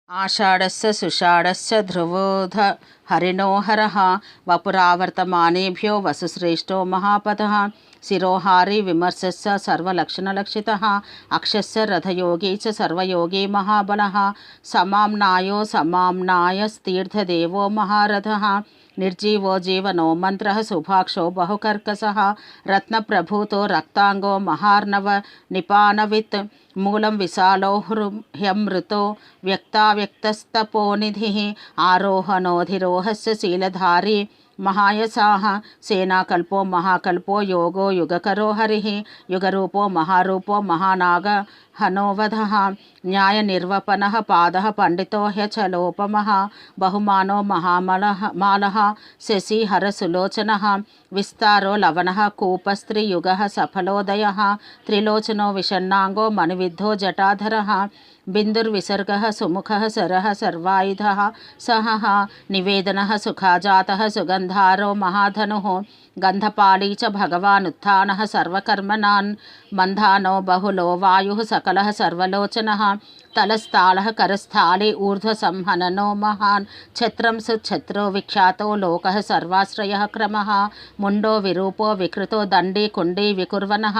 आषाढस्य सुषाढस्य ध्रुवोध हरिणो हरः वपुरावर्तमानेभ्यो वसुश्रेष्ठो महापदः शिरोहारी विमर्शस्य सर्वलक्षणलक्षितः अक्षस्य रथयोगी च सर्वयोगी महाबलः समाम्नायो समाम्नायस्तीर्थदेवो महारथः निर्जीवो जीवनो मंत्रः सुभाक्षो बहुकर्कशः रत्नप्रभूतो रक्तांगो महार्णव निपानवित् मूलं विशालो ह्यमृतो व्यक्ताव्यक्तस्तपोनिधिः आरोहणोधिरोहस्य शीलधारी महायसाः सेनाकल्पो महाकल्पो योगो युगकरो हरिः युगरूपो महारूपो महानाग हनोवधः न्यायनिर्वपनः पादः पंडितो ह्यचलोपमः बहुमानो महामालः शशिहरसुलोचनः विस्तारो लवणः कूपस्त्रियुगः सफलोदयः त्रिलोचनो विषण्णांगो मणिविद्धो जटाधरः बिन्दुर्विसर्गः सुमुखः सरः सर्वायुधः सहः निवेदनः सुखाजातः सुगन्धारो महाधनुः गन्धपाली च भगवानुत्थानः सर्वकर्मणान् मन्दानो बहुलो वायुः सकलः सर्वलोचनः तलस्थालः करस्थाले ऊर्ध्वसंहननो महान् छत्रं सुच्छत्रो विख्यातो लोकः सर्वाश्रयः क्रमः मुण्डो विरूपो विकृतो दण्डी कुण्डी विकुर्वनः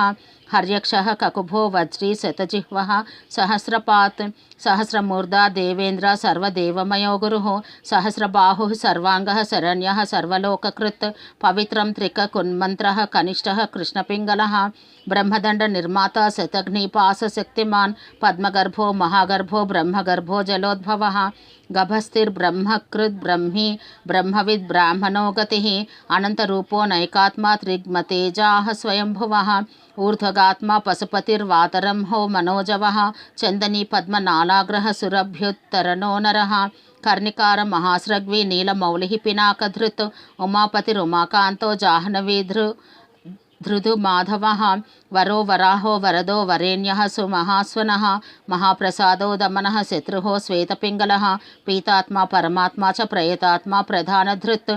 हर्यक्षः ककुभो वज्री शतजिह्वः सहस्रपात् सहस्रमूर्धा देवेन्द्र सर्वदेवमयो गुरुः सहस्रबाहुः सर्वांगः शरण्यः सर्वलोककृत् पवित्रं त्रिककुन्मन्त्रः कनिष्ठः कृष्णपिङ्गलः ब्रह्मदंड निर्माता शतघ्निपास शक्तिमान् पद्मगर्भो महागर्भो ब्रह्मगर्भो जलोद्भवः गभस्तिर्ब्रह्मकृद् ब्रह्मी ब्रह्मविद् ब्राह्मणो गतिः अनन्तरूपो नैकात्मा त्रिग्मतेजाः स्वयंभुवः ऊर्ध्वगात्मा पशुपतिर्वातरंहो मनोजवः चंदनी पद्मनालाग्रह सुरभ्युत्तरणो नरः कर्णिकार महास्रग्वी नीलमौलिः पिनाकधृत् उमापतिरुमाकान्तो जाह्नवी धृदु माधवः वरो वराहो वरदो वरेण्यः सुमहास्वनः महाप्रसादो दमनः शत्रुः श्वेतपिङ्गलः पीतात्मा परमात्मा च प्रयतात्मा प्रधानधृत्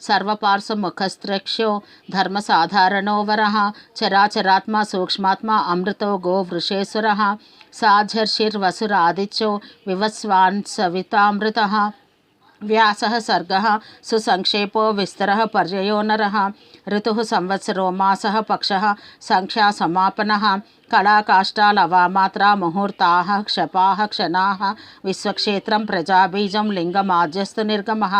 सर्वपार्श्वमुखस्त्रक्ष्यो धर्मसाधारणो वरः चराचरात्मा सूक्ष्मात्मा अमृतो गोवृषेश्वरः साझर्षिर्वसुरादित्यो विवस्वान् सवितामृतः व्यासः सर्गः सुसंक्षेपो विस्तरः पर्ययो नरः ऋतुः संवत्सरो मासः पक्षः संख्या समापनः कलाकाष्ठा लवामात्रा मुहूर्ताः क्षपाः क्षणाः विश्वक्षेत्रं प्रजाबीजं लिङ्गमाद्यस्तु निर्गमः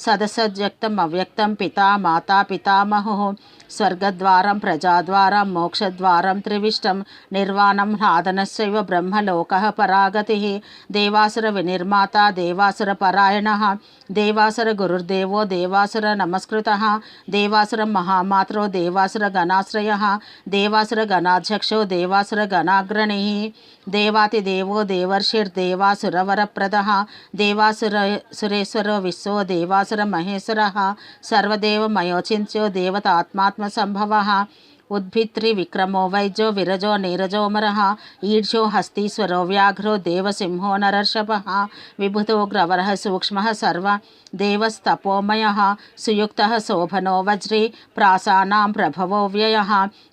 सदसद्व्यक्तम् अव्यक्तं पिता माता पितामहुः स्वर्गद्वारं प्रजाद्वारं मोक्षद्वारं त्रिविष्टं निर्वाणं ह्लादनस्यैव ब्रह्मलोकः परागतिः देवासुरविनिर्माता देवासुरपरायणः देवासुरगुरुर्देवो देवासुरनमस्कृतः देवासुरमहामात्रो देवासुरगणाश्रयः देवासुरगणाध्यक्षो देवासुरगणाग्रणीः देवातिदेवो देवर्षिर्देवासुरवरप्रदः देवासुरेश्वरो विश्वो देवासुरमहेश्वरः सर्वदेवमयोचिन्त्यो देवतात्मात्मसम्भवः उद्भित्रिविक्रमो वैजो विरजो नीरजोमरः ईर्षो हस्तीश्वरो व्याघ्रो देवसिंहो नरर्षभः विभुतो ग्रवरः सूक्ष्मः सर्व देवस्तपोमयः सुयुक्तः शोभनो वज्री प्रासानां प्रभवो व्ययः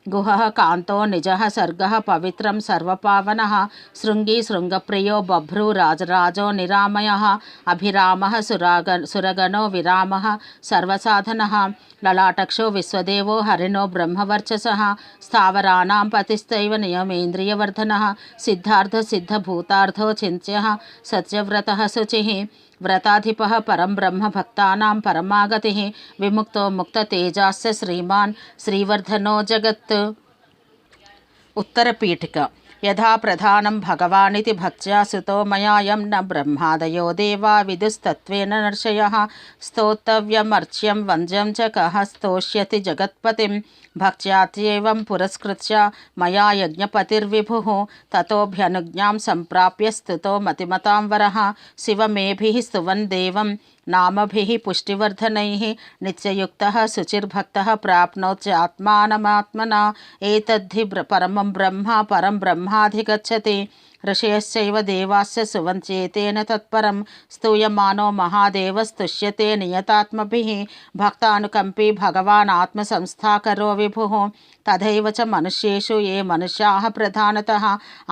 गुहः कान्तो निजः सर्गः पवित्रं सर्वपावनः शृङ्गी शृङ्गप्रियो बभ्रू राजराजो निरामयः अभिरामः सुरगणो विरामः सर्वसाधनः ललाटक्षो विश्वदेवो हरिणो ब्रह्मवर्चसः स्थावराणां पतिस्तैव नियमेन्द्रियवर्धनः सिद्धार्थ सिद्धभूतार्थो चिन्त्यः सत्यव्रतः शुचिः व्रताधिपः परं ब्रह्म भक्तानां परमागतिः विमुक्तो मुक्ततेजास्य श्रीमान् श्रीवर्धनो जगत्। उत्तरपीठिका यथा प्रधानं भगवानिति भक्त्या सुतो मया यं न ब्रह्मादयो देवा विदुस्तत्त्वेन नर्षयः स्तोतव्यमर्च्यं वन्द्यं च कः स्तोष्यति जगत्पतिं भक्त्यात्येवं पुरस्कृत्य मया यज्ञपतिर्विभुः ततोऽभ्यनुज्ञां सम्प्राप्य स्तुतो मतिमतां वरः शिवमेभिः स्तुवन् देवं नामभिः पुष्टिवर्धनैः नित्ययुक्तः शुचिर्भक्तः प्राप्नोत्यात्मानमात्मना एतद्धि परमं ब्रह्माधिगच्छति ऋषयश्चैव देवास्य सुवञ्चेतेन तत्परं स्तूयमानो महादेवस्तुष्यते नियतात्मभिः भक्तानुकम्पी भगवान् आत्मसंस्थाकरो विभुः तथैव च मनुष्येषु ये मनुष्याः प्रधानतः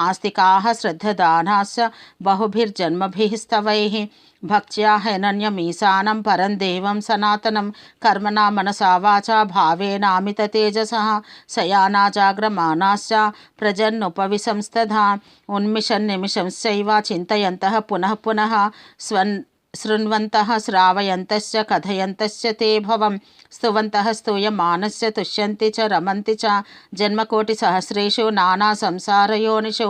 आस्तिकाः श्रद्धदानाश्च बहुभिर्जन्मभिः स्तवैः भक्त्या हैनन्यमीशानं परं देवं सनातनं कर्मणा मनसा वाचा भावेनामिततेजसः शयाना जाग्रमाणाश्च प्रजन्नुपविशंस्तथा उन्मिषन्निमिषंश्चैव चिन्तयन्तः पुनः पुनः शृण्वन्तः श्रावयन्तश्च कथयन्तश्च ते भवं स्तुवन्तः स्तूयमानश्च तुष्यन्ति च रमन्ति च जन्मकोटिसहस्रेषु नानासंसारयोनिषु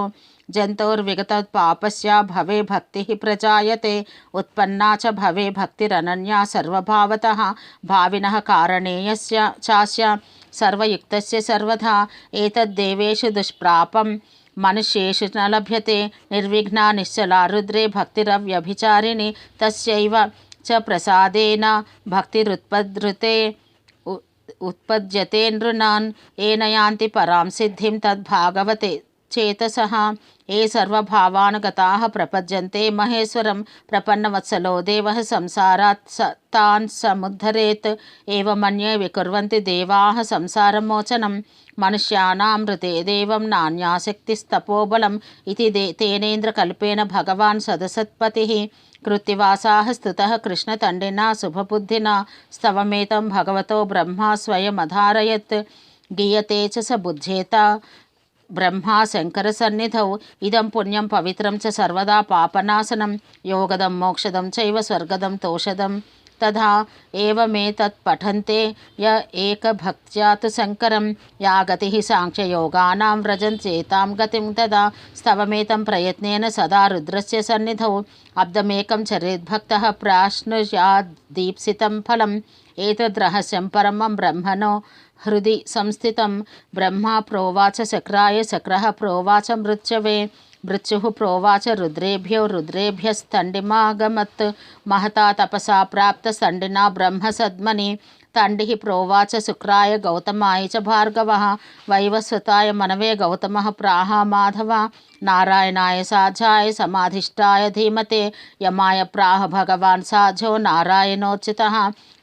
जन्तोर्विगतपापस्य भवे भक्तिः प्रजायते उत्पन्ना च भवे भक्तिरनन्या सर्वभावतः भाविनः कारणेयस्य चास्य सर्वयुक्तस्य सर्वथा एतद्देवेषु दुष्प्रापं मनुष्येषु न लभ्यते निर्विघ्ना निश्चला रुद्रे भक्तिरव्यभिचारिणी तस्यैव च प्रसादेन भक्तिरुत्पद्रुते उत्पद्यते नृणान् येन यान्ति परां सिद्धिं तद्भागवते चेतसः ये सर्वभावानुगताः प्रपद्यन्ते महेश्वरं प्रपन्नवत्सलो देवः संसारात् तान् समुद्धरेत् एवं मन्ये विकुर्वन्ति देवाः संसारमोचनं मनुष्याणां मृते देवं नान्याशक्तिस्तपोबलम् इति तेनेन्द्रकल्पेन भगवान् सदसत्पतिः कृत्तिवासाः स्तुतः कृष्णतण्डिना शुभबुद्धिना स्तवमेतं भगवतो ब्रह्मा स्वयमधारयत् गीयते च स बुध्येत ब्रह्मा शङ्करसन्निधौ इदं पुण्यं पवित्रं च सर्वदा पापनाशनं योगदं मोक्षदं चैव स्वर्गदं तोषदं तथा एवमेतत् पठन्ते य एकभक्त्या तु शङ्करं या गतिः साङ्ख्ययोगानां व्रजन्त्येतां गतिं तदा स्तवमेतं प्रयत्नेन सदा रुद्रस्य सन्निधौ अब्दमेकं चरेद्भक्तः प्राश्नुयाद्दीप्सितं फलम् एतद्रहस्यं परमं ब्रह्मणो हृदि संस्थितं ब्रह्मा प्रोवाच शक्राय शक्रः प्रोवाच मृच्छवे मृत्युः प्रोवाच रुद्रेभ्यो रुद्रेभ्यस्तण्डिमागमत् महता तपसा प्राप्तस्तण्डिना ब्रह्मसद्मनि तण्डिः प्रोवाच शुक्राय गौतमाय च भार्गवः वैवस्वताय मनवे गौतमः प्राह माधव नारायणाय साझाय समाधिष्ठाय धीमते यमाय प्राह भगवान् साझो नारायणोचितः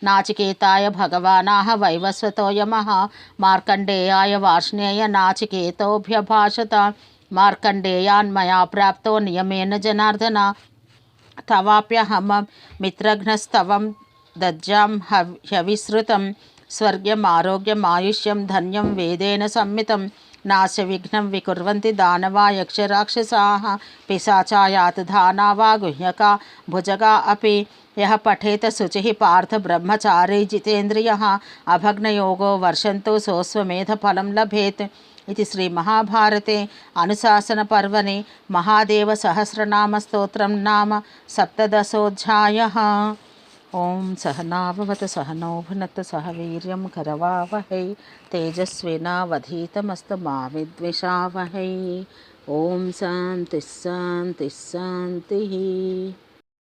नाचिकेताय भगवानाः वैवस्वतो यमः मार्कण्डेयाय वार्ष्णेय नाचिकेतोऽभ्यभाषत मार्कण्डेयान्मया प्राप्तो नियमेन जनार्दन तवाप्यहम मित्रघ्नस्तवं दज्जां ह्यविसृतं स्वर्ग्यमारोग्यमायुष्यं धन्यं वेदेन संमितं नाशविघ्नं विकुर्वन्ति दानवा यक्षराक्षसाः पिशाचा यातधाना वा गुह्यका भुजगा अपि यः पठेत शुचिः पार्थ ब्रह्मचारी जितेन्द्रियः अभग्नयोगो वर्षन्तु सोऽस्वमेधफलं लभेत् इति श्री महाभारते अनुशासनपर्वणि महादेवसहस्रनामस्तोत्रं नाम सप्तदशोऽध्यायः। ओं सहनाववतु सहनौ भुनक्तु सह वीर्यं करवावहै तेजस्विनावधीतमस्तु मा विद्विषावहै। ओं शान्तिः शान्तिः शान्तिः।